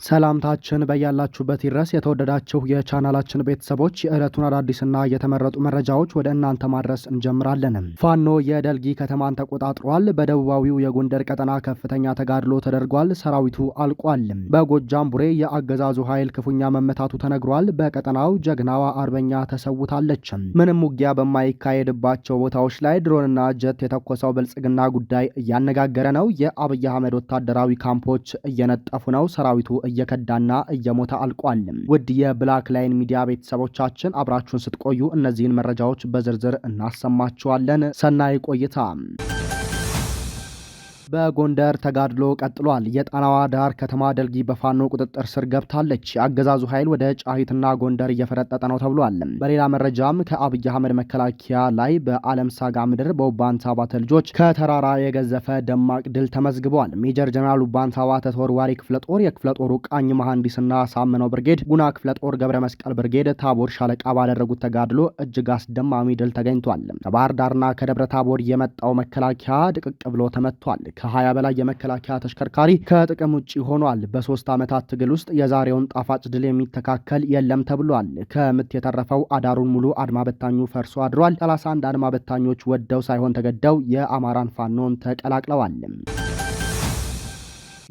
ሰላምታችን በያላችሁበት ይድረስ። የተወደዳችሁ የቻናላችን ቤተሰቦች የዕለቱን አዳዲስና የተመረጡ መረጃዎች ወደ እናንተ ማድረስ እንጀምራለን። ፋኖ የደልጊ ከተማን ተቆጣጥሯል። በደቡባዊው የጎንደር ቀጠና ከፍተኛ ተጋድሎ ተደርጓል። ሰራዊቱ አልቋል። በጎጃም ቡሬ የአገዛዙ ኃይል ክፉኛ መመታቱ ተነግሯል። በቀጠናው ጀግናዋ አርበኛ ተሰውታለች። ምንም ውጊያ በማይካሄድባቸው ቦታዎች ላይ ድሮንና ጀት የተኮሰው ብልጽግና ጉዳይ እያነጋገረ ነው። የአብይ አህመድ ወታደራዊ ካምፖች እየነጠፉ ነው። ሰራዊቱ እየከዳና እየሞተ አልቋል። ውድ የብላክ ላይን ሚዲያ ቤተሰቦቻችን አብራችሁን ስትቆዩ እነዚህን መረጃዎች በዝርዝር እናሰማችኋለን። ሰናይ ቆይታ። በጎንደር ተጋድሎ ቀጥሏል። የጣናዋ ዳር ከተማ ደልጊ በፋኖ ቁጥጥር ስር ገብታለች። የአገዛዙ ኃይል ወደ ጫሂትና ጎንደር እየፈረጠጠ ነው ተብሏል። በሌላ መረጃም ከአብይ አህመድ መከላከያ ላይ በአለም ሳጋ ምድር በውባንታ ባተ ልጆች ከተራራ የገዘፈ ደማቅ ድል ተመዝግቧል። ሜጀር ጀነራል ውባንታ ባተ ተወርዋሪ ክፍለ ጦር፣ የክፍለ ጦሩ ቃኝ መሐንዲስና ሳምነው ብርጌድ፣ ጉና ክፍለ ጦር፣ ገብረ መስቀል ብርጌድ፣ ታቦር ሻለቃ ባደረጉት ተጋድሎ እጅግ አስደማሚ ድል ተገኝቷል። ከባህር ዳርና ከደብረ ታቦር የመጣው መከላከያ ድቅቅ ብሎ ተመቷል። ከ20 በላይ የመከላከያ ተሽከርካሪ ከጥቅም ውጪ ሆኗል። በ3 ዓመታት ትግል ውስጥ የዛሬውን ጣፋጭ ድል የሚተካከል የለም ተብሏል። ከምት የተረፈው አዳሩን ሙሉ አድማ በታኙ ፈርሶ አድሯል። 31 አድማ በታኞች ወደው ሳይሆን ተገደው የአማራን ፋኖን ተቀላቅለዋል።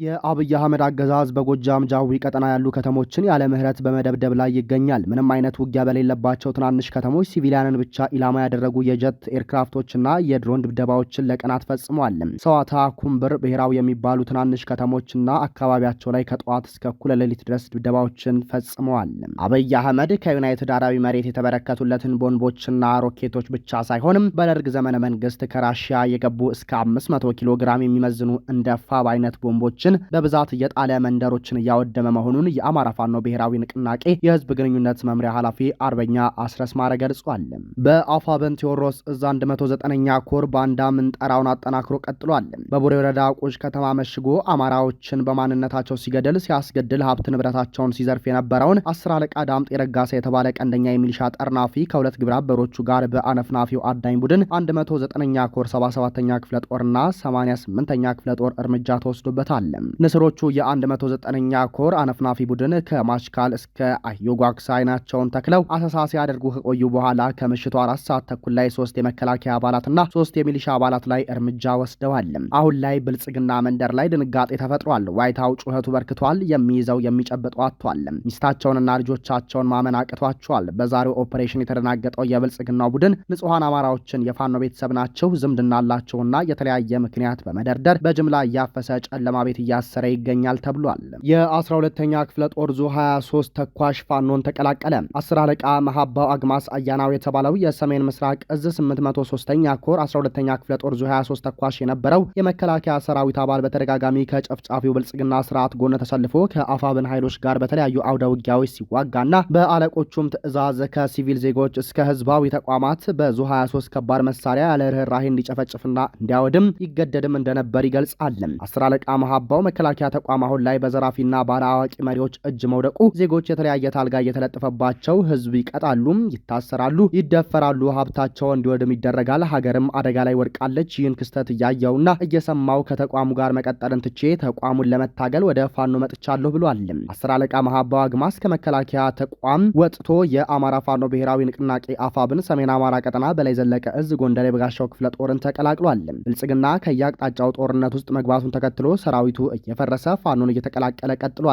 የአብይ አህመድ አገዛዝ በጎጃም ጃዊ ቀጠና ያሉ ከተሞችን ያለ ምህረት በመደብደብ ላይ ይገኛል። ምንም አይነት ውጊያ በሌለባቸው ትናንሽ ከተሞች ሲቪሊያንን ብቻ ኢላማ ያደረጉ የጀት ኤርክራፍቶችና የድሮን ድብደባዎችን ለቀናት ፈጽመዋል። ሰዋታ፣ ኩምብር፣ ብሔራዊ የሚባሉ ትናንሽ ከተሞችና አካባቢያቸው ላይ ከጠዋት እስከ እኩለ ሌሊት ድረስ ድብደባዎችን ፈጽመዋል። አብይ አህመድ ከዩናይትድ አረብ ኤሚሬት የተበረከቱለትን ቦምቦችና ሮኬቶች ብቻ ሳይሆንም በደርግ ዘመነ መንግስት ከራሽያ የገቡ እስከ 500 ኪሎ ግራም የሚመዝኑ እንደ ፋብ አይነት ቦምቦች በብዛት የጣለ መንደሮችን እያወደመ መሆኑን የአማራ ፋኖ ብሔራዊ ንቅናቄ የህዝብ ግንኙነት መምሪያ ኃላፊ አርበኛ አስረስ ማረ ገልጿል። በአፋብን ቴዎድሮስ እዝ 109ኛ ኮር ባንዳ ምንጠራውን አጠናክሮ ቀጥሏል። በቡሬ ወረዳ ቁጭ ከተማ መሽጎ አማራዎችን በማንነታቸው ሲገድል ሲያስገድል ሀብት ንብረታቸውን ሲዘርፍ የነበረውን 10 አለቃ ዳምጤ ረጋሳ የተባለ ቀንደኛ የሚሊሻ ጠርናፊ ከሁለት ግብረ አበሮቹ ጋር በአነፍናፊው አዳኝ ቡድን 109ኛ ኮር 77ኛ ክፍለ ጦርና 88ኛ ክፍለ ጦር እርምጃ ተወስዶበታል። ንስሮቹ የ109ኛ ኮር አነፍናፊ ቡድን ከማሽካል እስከ አዮጓክስ አይናቸውን ተክለው አሰሳ ሲያደርጉ ከቆዩ በኋላ ከምሽቱ 4 ሰዓት ተኩል ላይ 3 የመከላከያ አባላትና 3 የሚሊሻ አባላት ላይ እርምጃ ወስደዋል። አሁን ላይ ብልጽግና መንደር ላይ ድንጋጤ ተፈጥሯል። ዋይታው ጩኸቱ በርክቷል። የሚይዘው የሚጨብጠው አጥቷል። ሚስታቸውንና ልጆቻቸውን ማመን አቅቷቸዋል። በዛሬው ኦፕሬሽን የተደናገጠው የብልጽግናው ቡድን ንጹሐን አማራዎችን የፋኖ ቤተሰብ ናቸው፣ ዝምድና አላቸውና የተለያየ ምክንያት በመደርደር በጅምላ እያፈሰ ጨለማ ቤት እያሰረ ይገኛል ተብሏል። የ12ኛ ክፍለ ጦር ዙ 23 ተኳሽ ፋኖን ተቀላቀለ። 10 አለቃ መሐባው አግማስ አያናው የተባለው የሰሜን ምስራቅ እዝ 803ኛ ኮር 12ኛ ክፍለ ጦር ዙ 23 ተኳሽ የነበረው የመከላከያ ሰራዊት አባል በተደጋጋሚ ከጨፍጫፊው ብልጽግና ስርዓት ጎን ተሰልፎ ከአፋብን ኃይሎች ጋር በተለያዩ አውደ ውጊያዎች ሲዋጋና በአለቆቹም ትዕዛዝ ከሲቪል ዜጎች እስከ ህዝባዊ ተቋማት በዙ 23 ከባድ መሳሪያ ያለ ርህራሄ እንዲጨፈጭፍና እንዲያወድም ይገደድም እንደነበር ይገልጻል። 10 አለቃ መሐባው መከላከያ ተቋም አሁን ላይ በዘራፊና ባለ አዋቂ መሪዎች እጅ መውደቁ ዜጎች የተለያየ ታልጋ እየተለጠፈባቸው ህዝብ ይቀጣሉ፣ ይታሰራሉ፣ ይደፈራሉ፣ ሀብታቸው እንዲወድም ይደረጋል፣ ሀገርም አደጋ ላይ ወድቃለች። ይህን ክስተት እያየውና እየሰማው ከተቋሙ ጋር መቀጠልን ትቼ ተቋሙን ለመታገል ወደ ፋኖ መጥቻለሁ ብሏል። 10 አለቃ መሐባው አግማስ ከመከላከያ ተቋም ወጥቶ የአማራ ፋኖ ብሔራዊ ንቅናቄ አፋብን ሰሜን አማራ ቀጠና በላይ ዘለቀ እዝ ጎንደር የበጋሻው ክፍለ ጦርን ተቀላቅሏል። ብልጽግና ከየአቅጣጫው ጦርነት ውስጥ መግባቱን ተከትሎ ሰራዊቱ እየፈረሰ ፋኖን እየተቀላቀለ ቀጥሏል።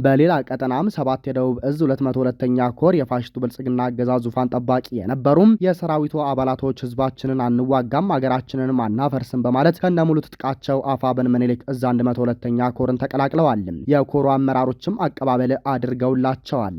በሌላ ቀጠናም 7 የደቡብ እዝ 202ኛ ኮር የፋሽቱ ብልጽግና አገዛዝ ዙፋን ጠባቂ የነበሩም የሰራዊቱ አባላቶች ህዝባችንን አንዋጋም አገራችንንም አናፈርስም በማለት ከነሙሉ ትጥቃቸው አፋብን ምኒልክ እዝ 102ኛ ኮርን ተቀላቅለዋል። የኮሩ አመራሮችም አቀባበል አድርገውላቸዋል።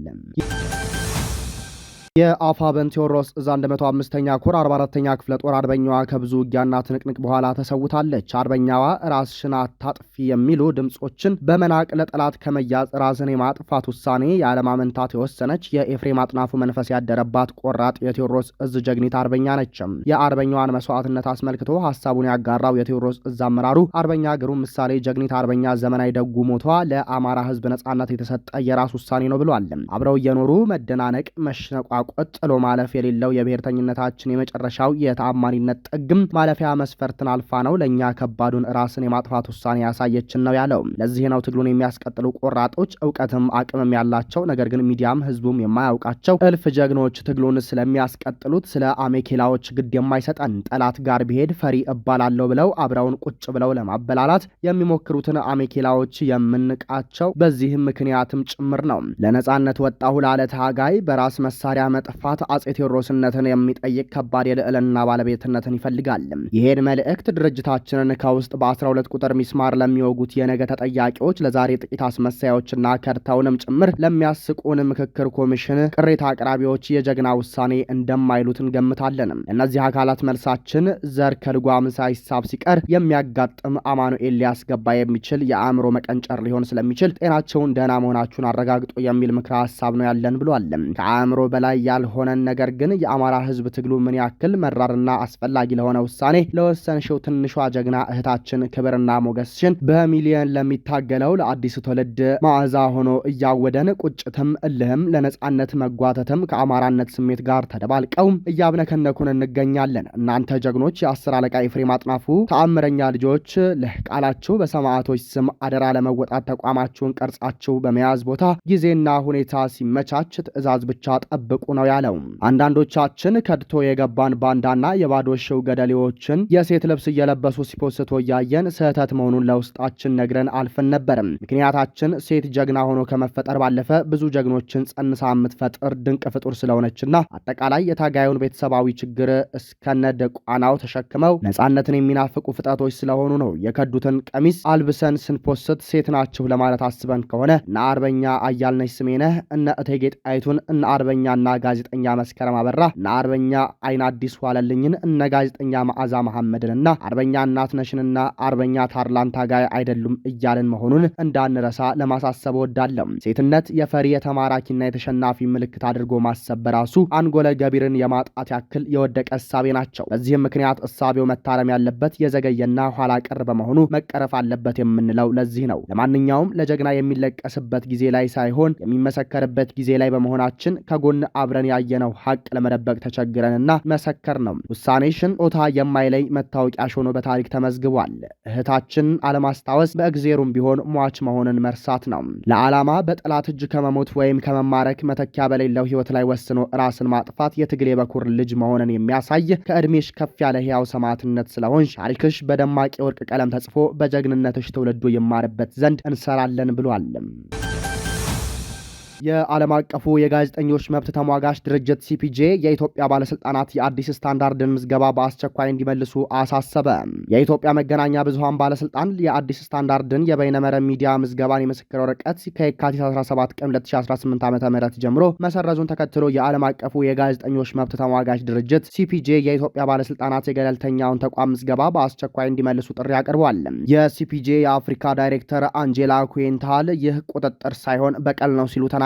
የአፋብን ቴዎድሮስ እዝ 105ኛ ኮር 44ኛ ክፍለ ጦር አርበኛዋ ከብዙ ውጊያና ትንቅንቅ በኋላ ተሰውታለች። አርበኛዋ ራስሽን አታጥፊ የሚሉ ድምጾችን በመናቅ ለጠላት ከመያዝ ራስን የማጥፋት ውሳኔ ያለማመንታት የወሰነች የኤፍሬም አጥናፉ መንፈስ ያደረባት ቆራጥ የቴዎድሮስ እዝ ጀግኒት አርበኛ ነች። የአርበኛዋን መስዋዕትነት አስመልክቶ ሐሳቡን ያጋራው የቴዎድሮስ እዝ አመራሩ አርበኛ ግሩም ምሳሌ ጀግኒት አርበኛ ዘመናዊ ደጉ ሞቷ ለአማራ ህዝብ ነጻነት የተሰጠ የራስ ውሳኔ ነው ብሏል። አብረው እየኖሩ መደናነቅ መሸነቋ መራቆት ጥሎ ማለፍ የሌለው የብሔርተኝነታችን የመጨረሻው የተአማኒነት ጥግም ማለፊያ መስፈርትን አልፋ ነው ለእኛ ከባዱን ራስን የማጥፋት ውሳኔ ያሳየችን ነው ያለው። ለዚህ ነው ትግሉን የሚያስቀጥሉ ቆራጦች፣ እውቀትም አቅምም ያላቸው ነገር ግን ሚዲያም ህዝቡም የማያውቃቸው እልፍ ጀግኖች ትግሉን ስለሚያስቀጥሉት ስለ አሜኬላዎች ግድ የማይሰጠን ጠላት ጋር ቢሄድ ፈሪ እባላለሁ ብለው አብረውን ቁጭ ብለው ለማበላላት የሚሞክሩትን አሜኬላዎች የምንቃቸው በዚህም ምክንያትም ጭምር ነው። ለነጻነት ወጣሁ ላለ ታጋይ በራስ መሳሪያ መጥፋት አጼ ቴዎድሮስነትን የሚጠይቅ ከባድ የልዕልና ባለቤትነትን ይፈልጋል። ይሄን መልእክት ድርጅታችንን ከውስጥ በ12 ቁጥር ሚስማር ለሚወጉት የነገ ተጠያቂዎች፣ ለዛሬ ጥቂት አስመሳዮችና ከርተውንም ጭምር ለሚያስቁን ምክክር ኮሚሽን ቅሬታ አቅራቢዎች የጀግና ውሳኔ እንደማይሉት እንገምታለን። እነዚህ አካላት መልሳችን ዘር ከልጓም ሳይሳብ ሲቀር የሚያጋጥም አማኑኤል ሊያስገባ የሚችል የአእምሮ መቀንጨር ሊሆን ስለሚችል ጤናቸውን ደህና መሆናችሁን አረጋግጦ የሚል ምክረ ሀሳብ ነው ያለን ብሏል። ከአእምሮ በላይ ያልሆነን ነገር ግን የአማራ ህዝብ ትግሉ ምን ያክል መራርና አስፈላጊ ለሆነ ውሳኔ ለወሰንሽው ትንሿ ጀግና እህታችን ክብርና ሞገስሽን በሚሊየን ለሚታገለው ለአዲሱ ትውልድ መዓዛ ሆኖ እያወደን ቁጭትም እልህም ለነጻነት መጓተትም ከአማራነት ስሜት ጋር ተደባልቀው እያብነከነኩን እንገኛለን። እናንተ ጀግኖች የአስር አለቃ ኤፍሬም አጥናፉ ተአምረኛ ልጆች ለቃላችሁ በሰማዕቶች ስም አደራ ለመወጣት ተቋማችሁን ቀርጻችሁ በመያዝ ቦታ ጊዜና ሁኔታ ሲመቻች ትዕዛዝ ብቻ ጠብቁ ነው ያለው። አንዳንዶቻችን ከድቶ የገባን ባንዳና የባዶ ሽው ገደሌዎችን የሴት ልብስ እየለበሱ ሲፖስቶ እያየን ስህተት መሆኑን ለውስጣችን ነግረን አልፈን ነበርም። ምክንያታችን ሴት ጀግና ሆኖ ከመፈጠር ባለፈ ብዙ ጀግኖችን ጸንሳ የምትፈጥር ድንቅ ፍጡር ስለሆነችና አጠቃላይ የታጋዩን ቤተሰባዊ ችግር እስከነ ደቋናው ተሸክመው ነጻነትን የሚናፍቁ ፍጥረቶች ስለሆኑ ነው። የከዱትን ቀሚስ አልብሰን ስንፖስት ሴት ናችሁ ለማለት አስበን ከሆነ እነ አርበኛ አያልነሽ ስሜነህ፣ እነ እቴጌ ጣይቱን፣ እነ አርበኛና ጋዜጠኛ መስከረም አበራ፣ እነ አርበኛ አይን አዲስ ዋለልኝን፣ እነ ጋዜጠኛ መዓዛ መሐመድንና አርበኛ እናትነሽንና አርበኛ ታርላን ታጋይ አይደሉም እያልን መሆኑን እንዳንረሳ ለማሳሰብ ወዳለም። ሴትነት የፈሪ የተማራኪና የተሸናፊ ምልክት አድርጎ ማሰብ በራሱ አንጎለ ገቢርን የማጣት ያክል የወደቀ እሳቤ ናቸው። በዚህም ምክንያት እሳቤው መታረም ያለበት የዘገየና ኋላ ቀር በመሆኑ መቀረፍ አለበት የምንለው ለዚህ ነው። ለማንኛውም ለጀግና የሚለቀስበት ጊዜ ላይ ሳይሆን የሚመሰከርበት ጊዜ ላይ በመሆናችን ከጎን አብረን ያየነው ሀቅ ለመደበቅ ተቸግረንና መሰከር ነው። ውሳኔሽን ጾታ የማይለይ መታወቂያሽ ሆኖ በታሪክ ተመዝግቧል። እህታችን አለማስታወስ በእግዜሩም ቢሆን ሟች መሆንን መርሳት ነው። ለዓላማ በጠላት እጅ ከመሞት ወይም ከመማረክ መተኪያ በሌለው ህይወት ላይ ወስኖ ራስን ማጥፋት የትግል የበኩር ልጅ መሆንን የሚያሳይ ከእድሜሽ ከፍ ያለ ህያው ሰማዕትነት ስለሆንሽ ታሪክሽ በደማቅ የወርቅ ቀለም ተጽፎ በጀግንነትሽ ትውልዱ ይማርበት ዘንድ እንሰራለን ብሏል። የዓለም አቀፉ የጋዜጠኞች መብት ተሟጋች ድርጅት ሲፒጄ የኢትዮጵያ ባለስልጣናት የአዲስ ስታንዳርድን ምዝገባ በአስቸኳይ እንዲመልሱ አሳሰበ። የኢትዮጵያ መገናኛ ብዙሃን ባለስልጣን የአዲስ ስታንዳርድን የበይነመረብ ሚዲያ ምዝገባን የምስክር ወረቀት ከየካቲት 17 ቀን 2018 ዓ.ም ጀምሮ መሰረዙን ተከትሎ የዓለም አቀፉ የጋዜጠኞች መብት ተሟጋች ድርጅት ሲፒጄ የኢትዮጵያ ባለስልጣናት የገለልተኛውን ተቋም ምዝገባ በአስቸኳይ እንዲመልሱ ጥሪ አቅርቧል። የሲፒጄ የአፍሪካ ዳይሬክተር አንጄላ ኩዌንታል ይህ ቁጥጥር ሳይሆን በቀል ነው ሲሉ ተናግረዋል።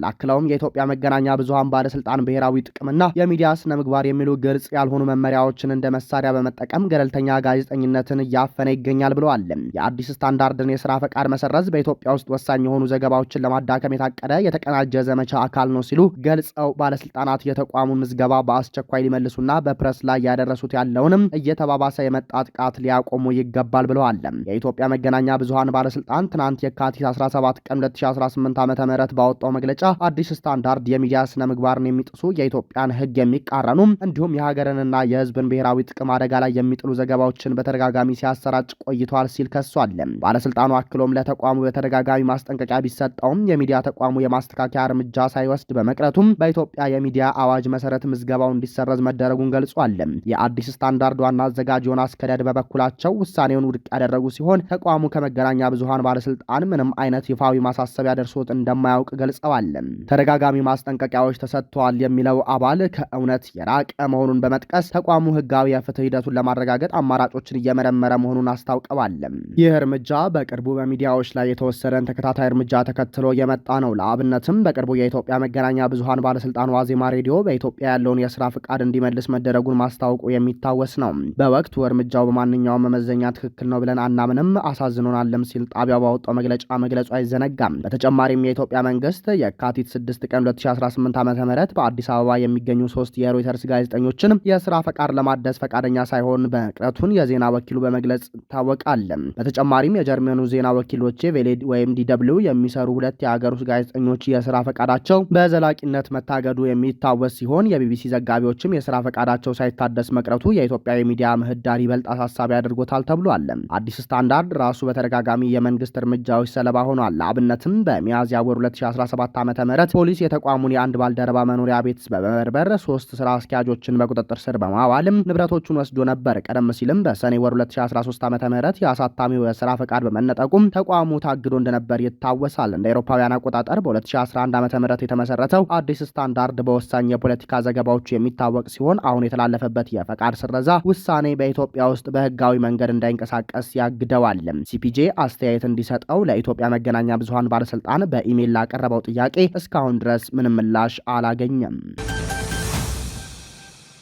አክለውም የኢትዮጵያ መገናኛ ብዙሃን ባለስልጣን ብሔራዊ ጥቅምና የሚዲያ ስነ ምግባር የሚሉ ግልጽ ያልሆኑ መመሪያዎችን እንደ መሳሪያ በመጠቀም ገለልተኛ ጋዜጠኝነትን እያፈነ ይገኛል ብለዋል። የአዲስ ስታንዳርድን የስራ ፈቃድ መሰረዝ በኢትዮጵያ ውስጥ ወሳኝ የሆኑ ዘገባዎችን ለማዳከም የታቀደ የተቀናጀ ዘመቻ አካል ነው ሲሉ ገልጸው ባለስልጣናት የተቋሙን ምዝገባ በአስቸኳይ ሊመልሱና በፕሬስ ላይ ያደረሱት ያለውንም እየተባባሰ የመጣ ጥቃት ሊያቆሙ ይገባል ብለዋል። የኢትዮጵያ መገናኛ ብዙሃን ባለስልጣን ትናንት የካቲት 17 ቀን 2018 ዓ.ም ባወጣው መግለጫ አዲስ ስታንዳርድ የሚዲያ ስነ ምግባርን የሚጥሱ የኢትዮጵያን ሕግ የሚቃረኑ እንዲሁም የሀገርንና የሕዝብን ብሔራዊ ጥቅም አደጋ ላይ የሚጥሉ ዘገባዎችን በተደጋጋሚ ሲያሰራጭ ቆይቷል ሲል ከሷል። ባለስልጣኑ አክሎም ለተቋሙ በተደጋጋሚ ማስጠንቀቂያ ቢሰጠውም የሚዲያ ተቋሙ የማስተካከያ እርምጃ ሳይወስድ በመቅረቱም በኢትዮጵያ የሚዲያ አዋጅ መሰረት ምዝገባው እንዲሰረዝ መደረጉን ገልጿል። የአዲስ ስታንዳርድ ዋና አዘጋጅ ዮናስ ከደድ በበኩላቸው ውሳኔውን ውድቅ ያደረጉ ሲሆን ተቋሙ ከመገናኛ ብዙሃን ባለስልጣን ምንም አይነት ይፋዊ ማሳሰቢያ ደርሶት እንደማያውቅ ገልጸዋል። ተደጋጋሚ ማስጠንቀቂያዎች ተሰጥተዋል የሚለው አባል ከእውነት የራቀ መሆኑን በመጥቀስ ተቋሙ ህጋዊ የፍትህ ሂደቱን ለማረጋገጥ አማራጮችን እየመረመረ መሆኑን አስታውቀዋል። ይህ እርምጃ በቅርቡ በሚዲያዎች ላይ የተወሰደን ተከታታይ እርምጃ ተከትሎ የመጣ ነው። ለአብነትም በቅርቡ የኢትዮጵያ መገናኛ ብዙሃን ባለስልጣን ዋዜማ ሬዲዮ በኢትዮጵያ ያለውን የስራ ፍቃድ እንዲመልስ መደረጉን ማስታወቁ የሚታወስ ነው። በወቅቱ እርምጃው በማንኛውም መመዘኛ ትክክል ነው ብለን አናምንም፣ አሳዝኖናልም ሲል ጣቢያው ባወጣው መግለጫ መግለጹ አይዘነጋም። በተጨማሪም የኢትዮጵያ መንግስት የካቲት 6 ቀን 2018 ዓ.ም በአዲስ አበባ የሚገኙ 3 የሮይተርስ ጋዜጠኞችን የስራ ፈቃድ ለማደስ ፈቃደኛ ሳይሆን መቅረቱን የዜና ወኪሉ በመግለጽ ታወቃል። በተጨማሪም የጀርመኑ ዜና ወኪሎች ቬሌድ ወይም ዲደብሊው የሚሰሩ 2 የሀገር ውስጥ ጋዜጠኞች የስራ ፈቃዳቸው በዘላቂነት መታገዱ የሚታወስ ሲሆን የቢቢሲ ዘጋቢዎችም የስራ ፈቃዳቸው ሳይታደስ መቅረቱ የኢትዮጵያ የሚዲያ ምህዳር ይበልጥ አሳሳቢ አድርጎታል ተብሏል። አዲስ ስታንዳርድ ራሱ በተደጋጋሚ የመንግስት እርምጃዎች ሰለባ ሆኗል። ለአብነትም በሚያዝያ ወር 2017 ዓ.ም ፖሊስ የተቋሙን የአንድ ባልደረባ መኖሪያ ቤት በመበርበር 3 ስራ አስኪያጆችን በቁጥጥር ስር በማዋልም ንብረቶቹን ወስዶ ነበር። ቀደም ሲልም በሰኔ ወር 2013 ዓ.ም የአሳታሚው የስራ ፈቃድ በመነጠቁም ተቋሙ ታግዶ እንደነበር ይታወሳል። እንደ አውሮፓውያን አቆጣጠር በ2011 ዓ.ም የተመሰረተው አዲስ ስታንዳርድ በወሳኝ የፖለቲካ ዘገባዎቹ የሚታወቅ ሲሆን አሁን የተላለፈበት የፈቃድ ስረዛ ውሳኔ በኢትዮጵያ ውስጥ በህጋዊ መንገድ እንዳይንቀሳቀስ ያግደዋል። ሲፒጄ አስተያየት እንዲሰጠው ለኢትዮጵያ መገናኛ ብዙሃን ባለስልጣን በኢሜይል ላቀረበው ጥያቄ እስካሁን ድረስ ምንም ምላሽ አላገኘም።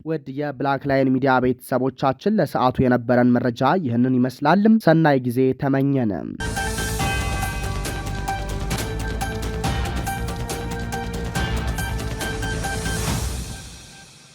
ውድ የብላክ ላይን ሚዲያ ቤተሰቦቻችን ለሰዓቱ የነበረን መረጃ ይህንን ይመስላል። ሰናይ ጊዜ ተመኘን።